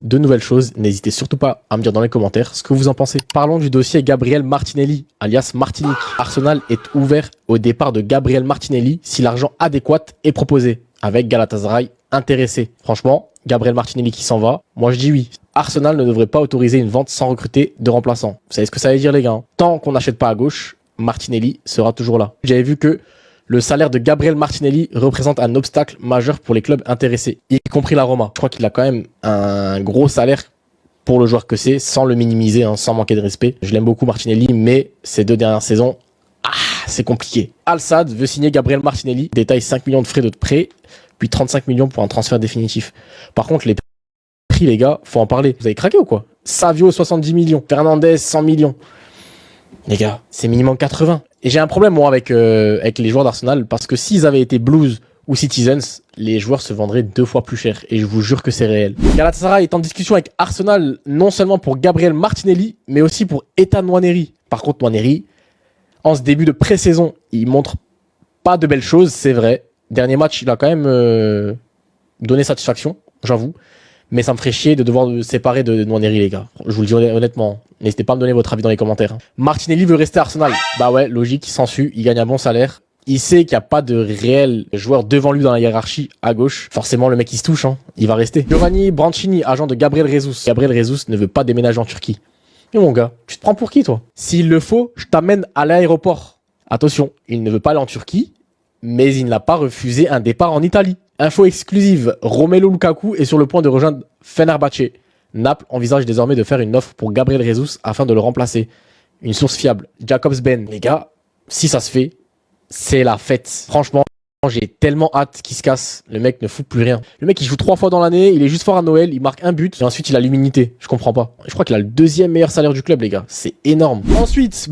de nouvelles choses. N'hésitez surtout pas à me dire dans les commentaires ce que vous en pensez. Parlons du dossier Gabriel Martinelli, alias Martinique. Arsenal est ouvert au départ de Gabriel Martinelli si l'argent adéquat est proposé, avec Galatasaray intéressé. Franchement, Gabriel Martinelli qui s'en va, moi je dis oui. Arsenal ne devrait pas autoriser une vente sans recruter de remplaçant. Vous savez ce que ça veut dire les gars, hein. Tant qu'on n'achète pas à gauche, Martinelli sera toujours là. J'avais vu que le salaire de Gabriel Martinelli représente un obstacle majeur pour les clubs intéressés, y compris la Roma. Je crois qu'il a quand même un gros salaire pour le joueur que c'est, sans le minimiser, hein, sans manquer de respect. Je l'aime beaucoup Martinelli, mais ces 2 dernières saisons, c'est compliqué. Al Sadd veut signer Gabriel Martinelli, détaille 5 millions de frais de prêt, puis 35 millions pour un transfert définitif. Par contre, les prix, les gars, faut en parler. Vous avez craqué ou quoi? Savio, 70 millions. Fernandez, 100 millions. Les gars, c'est minimum 80. Et j'ai un problème, moi, avec les joueurs d'Arsenal, parce que s'ils avaient été Blues ou Citizens, les joueurs se vendraient 2 fois plus cher. Et je vous jure que c'est réel. Galatasaray est en discussion avec Arsenal, non seulement pour Gabriel Martinelli, mais aussi pour Ethan Nwaneri. Par contre, Nwaneri, en ce début de pré-saison, il montre pas de belles choses, c'est vrai. Dernier match, il a quand même donné satisfaction, j'avoue. Mais ça me ferait chier de devoir me séparer de Nwaneri, les gars. Je vous le dis honnêtement. N'hésitez pas à me donner votre avis dans les commentaires. Martinelli veut rester à Arsenal. Bah ouais, logique, il s'en suit, il gagne un bon salaire. Il sait qu'il n'y a pas de réel joueur devant lui dans la hiérarchie à gauche. Forcément, le mec, il se touche, hein. Il va rester. Giovanni Brancini, agent de Gabriel Jesus. Gabriel Jesus ne veut pas déménager en Turquie. Mais mon gars, tu te prends pour qui, toi? S'il le faut, je t'amène à l'aéroport. Attention, il ne veut pas aller en Turquie, mais il n'a pas refusé un départ en Italie. Info exclusive, Romelu Lukaku est sur le point de rejoindre Fenerbahçe. Naples envisage désormais de faire une offre pour Gabriel Jesus afin de le remplacer. Une source fiable, Jacobs Ben. Les gars, si ça se fait, c'est la fête. Franchement, j'ai tellement hâte qu'il se casse. Le mec ne fout plus rien. Le mec, il joue 3 fois dans l'année, il est juste fort à Noël, il marque un but, et ensuite il a l'immunité. Je comprends pas. Je crois qu'il a le 2e meilleur salaire du club, les gars. C'est énorme. Ensuite,